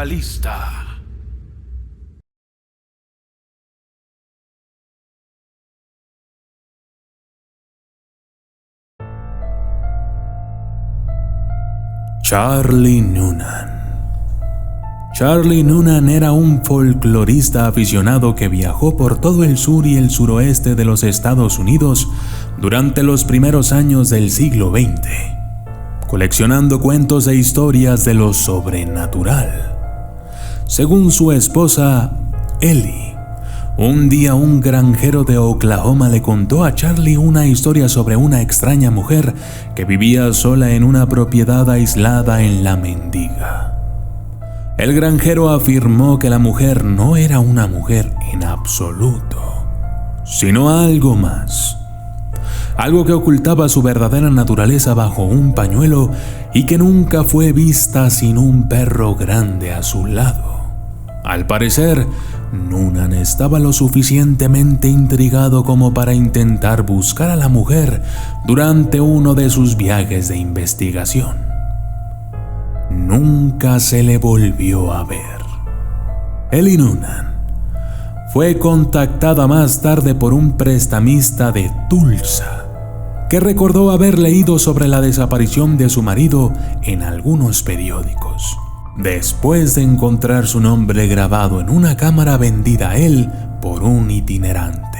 Mentalista. Charlie Noonan. Charlie Noonan era un folclorista aficionado que viajó por todo el sur y el suroeste de los Estados Unidos durante los primeros años del siglo XX, coleccionando cuentos e historias de lo sobrenatural. Según su esposa, Ellie, un día un granjero de Oklahoma le contó a Charlie una historia sobre una extraña mujer que vivía sola en una propiedad aislada en La Mendiga. El granjero afirmó que la mujer no era una mujer en absoluto, sino algo más. Algo que ocultaba su verdadera naturaleza bajo un pañuelo y que nunca fue vista sin un perro grande a su lado. Al parecer, Noonan estaba lo suficientemente intrigado como para intentar buscar a la mujer durante uno de sus viajes de investigación. Nunca se le volvió a ver. Ellie Noonan fue contactada más tarde por un prestamista de Tulsa, que recordó haber leído sobre la desaparición de su marido en algunos periódicos, después de encontrar su nombre grabado en una cámara vendida a él por un itinerante.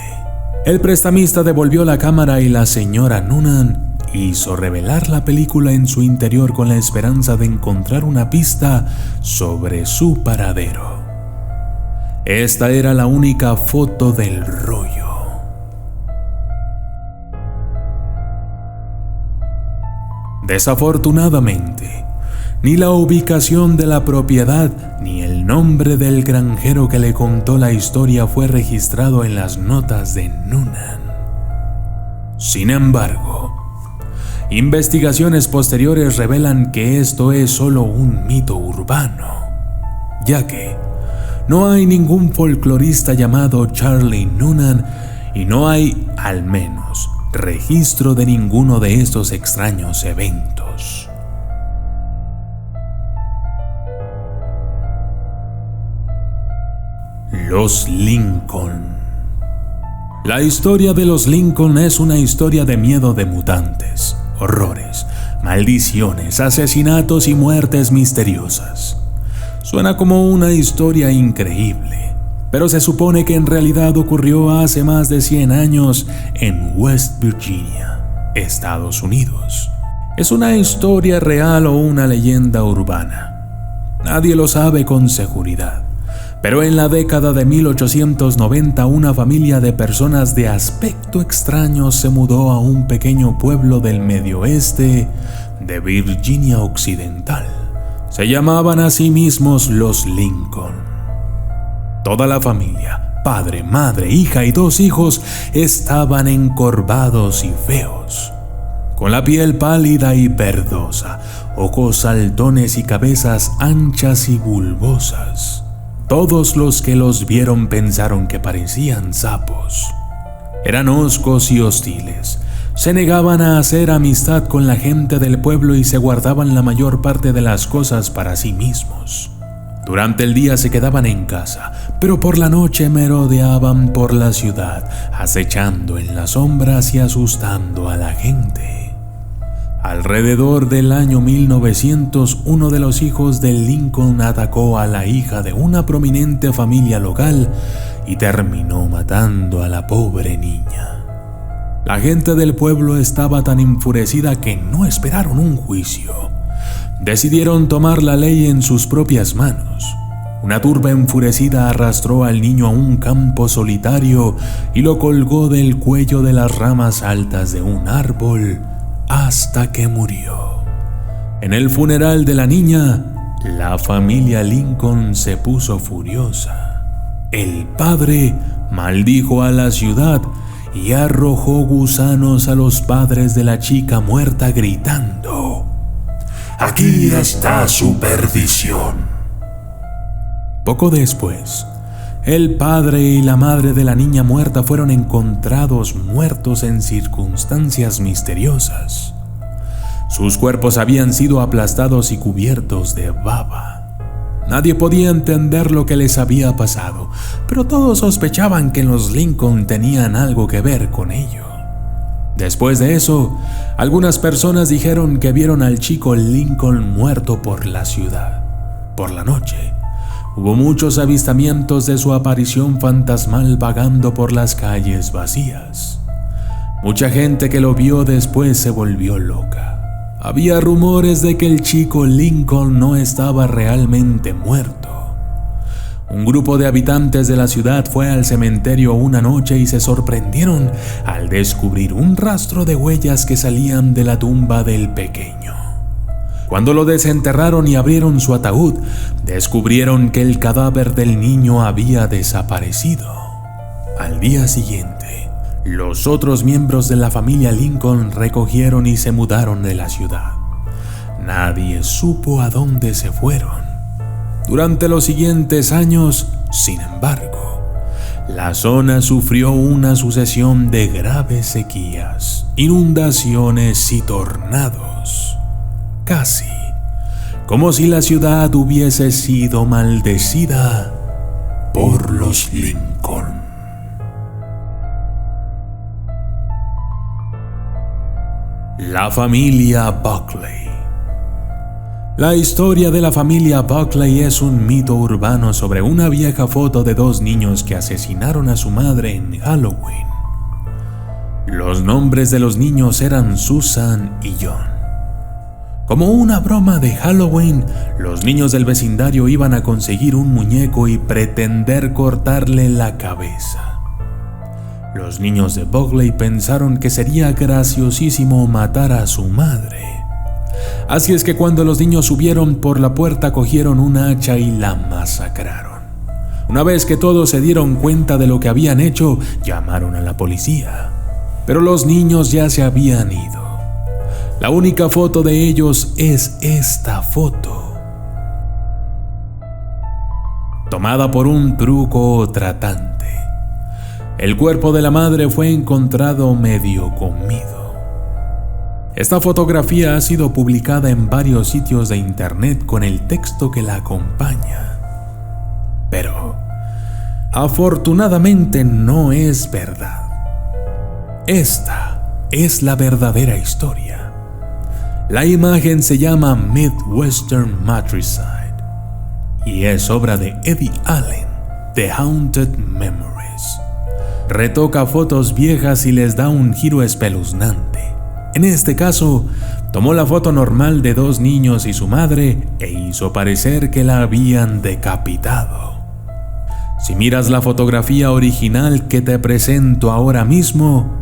El prestamista devolvió la cámara y la señora Noonan hizo revelar la película en su interior con la esperanza de encontrar una pista sobre su paradero. Esta era la única foto del rollo. Desafortunadamente, ni la ubicación de la propiedad ni el nombre del granjero que le contó la historia fue registrado en las notas de Noonan. Sin embargo, investigaciones posteriores revelan que esto es solo un mito urbano, ya que no hay ningún folclorista llamado Charlie Noonan y no hay, al menos, registro de ninguno de estos extraños eventos. Los Lincoln. La historia de los Lincoln es una historia de miedo, de mutantes, horrores, maldiciones, asesinatos y muertes misteriosas. Suena como una historia increíble, pero se supone que en realidad ocurrió hace más de 100 años en West Virginia, Estados Unidos. ¿Es una historia real o una leyenda urbana? Nadie lo sabe con seguridad. Pero en la década de 1890 una familia de personas de aspecto extraño se mudó a un pequeño pueblo del medio oeste de Virginia Occidental. Se llamaban a sí mismos los Lincoln. Toda la familia, padre, madre, hija y 2 hijos, estaban encorvados y feos, con la piel pálida y verdosa, ojos saltones y cabezas anchas y bulbosas. Todos los que los vieron pensaron que parecían sapos. Eran hoscos y hostiles. Se negaban a hacer amistad con la gente del pueblo y se guardaban la mayor parte de las cosas para sí mismos. Durante el día se quedaban en casa, pero por la noche merodeaban por la ciudad, acechando en las sombras y asustando a la gente. Alrededor del año 1900, uno de los hijos de Lincoln atacó a la hija de una prominente familia local y terminó matando a la pobre niña. La gente del pueblo estaba tan enfurecida que no esperaron un juicio. Decidieron tomar la ley en sus propias manos. Una turba enfurecida arrastró al niño a un campo solitario y lo colgó del cuello de las ramas altas de un árbol hasta que murió. En el funeral de la niña, la familia Lincoln se puso furiosa. El padre maldijo a la ciudad y arrojó gusanos a los padres de la chica muerta gritando: «Aquí está su perdición». Poco después, el padre y la madre de la niña muerta fueron encontrados muertos en circunstancias misteriosas. Sus cuerpos habían sido aplastados y cubiertos de baba. Nadie podía entender lo que les había pasado, pero todos sospechaban que los Lincoln tenían algo que ver con ello. Después de eso, algunas personas dijeron que vieron al chico Lincoln muerto por la ciudad. Por la noche, hubo muchos avistamientos de su aparición fantasmal vagando por las calles vacías. Mucha gente que lo vio después se volvió loca. Había rumores de que el chico Lincoln no estaba realmente muerto. Un grupo de habitantes de la ciudad fue al cementerio una noche y se sorprendieron al descubrir un rastro de huellas que salían de la tumba del pequeño. Cuando lo desenterraron y abrieron su ataúd, descubrieron que el cadáver del niño había desaparecido. Al día siguiente, los otros miembros de la familia Lincoln recogieron y se mudaron de la ciudad. Nadie supo a dónde se fueron. Durante los siguientes años, sin embargo, la zona sufrió una sucesión de graves sequías, inundaciones y tornados. Casi como si la ciudad hubiese sido maldecida por los Lincoln. La familia Buckley. La historia de la familia Buckley es un mito urbano sobre una vieja foto de dos niños que asesinaron a su madre en Halloween. Los nombres de los niños eran Susan y John. Como una broma de Halloween, los niños del vecindario iban a conseguir un muñeco y pretender cortarle la cabeza. Los niños de Buckley pensaron que sería graciosísimo matar a su madre. Así es que cuando los niños subieron por la puerta, cogieron un hacha y la masacraron. Una vez que todos se dieron cuenta de lo que habían hecho, llamaron a la policía. Pero los niños ya se habían ido. La única foto de ellos es esta foto, tomada por un truco tratante. El cuerpo de la madre fue encontrado medio comido. Esta fotografía ha sido publicada en varios sitios de internet con el texto que la acompaña. Pero, afortunadamente no es verdad. Esta es la verdadera historia. La imagen se llama Midwestern Matricide y es obra de Eddie Allen, The Haunted Memories. Retoca fotos viejas y les da un giro espeluznante. En este caso, tomó la foto normal de dos niños y su madre e hizo parecer que la habían decapitado. Si miras la fotografía original que te presento ahora mismo,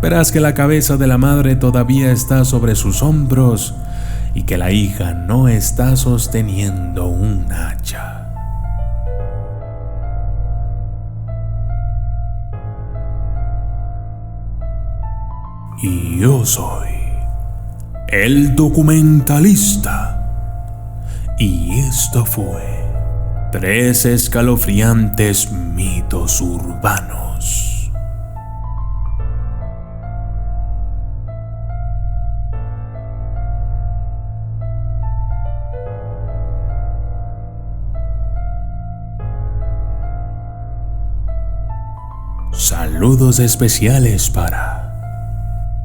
verás que la cabeza de la madre todavía está sobre sus hombros y que la hija no está sosteniendo un hacha. Y yo soy el documentalista. Y esto fue 3 escalofriantes mitos urbanos. Saludos especiales para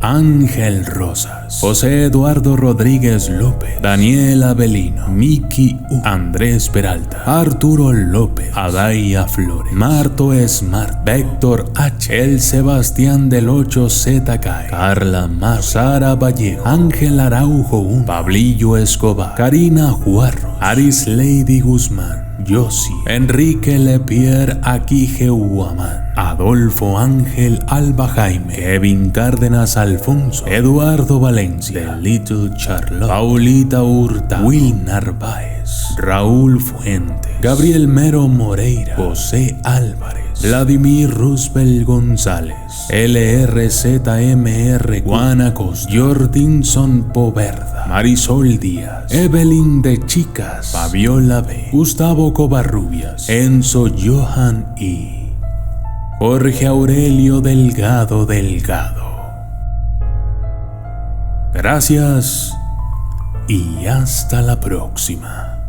Ángel Rosas, José Eduardo Rodríguez López, Daniel Avelino, Miki U, Andrés Peralta, Arturo López, Adaya Flores, Marto Smart, Víctor H, El Sebastián del 8ZK, Carla Mar, Sara Vallejo, Ángel Araujo 1, Pablillo Escobar, Karina Juarro, Aris Lady Guzmán, Yossi, Enrique Lepierre Aquije Huamán, Adolfo Ángel Alba Jaime, Kevin Cárdenas Alfonso, Eduardo Valencia, The Little Charlotte, Paulita Hurta, Will Narváez, Raúl Fuente, Gabriel Mero Moreira, José Álvarez, Vladimir Roosevelt González, LRZMR Guanacos, Jordinson Poverda, Marisol Díaz, Evelyn de Chicas, Fabiola B, Gustavo Covarrubias, Enzo Johan y Jorge Aurelio Delgado. Gracias y hasta la próxima.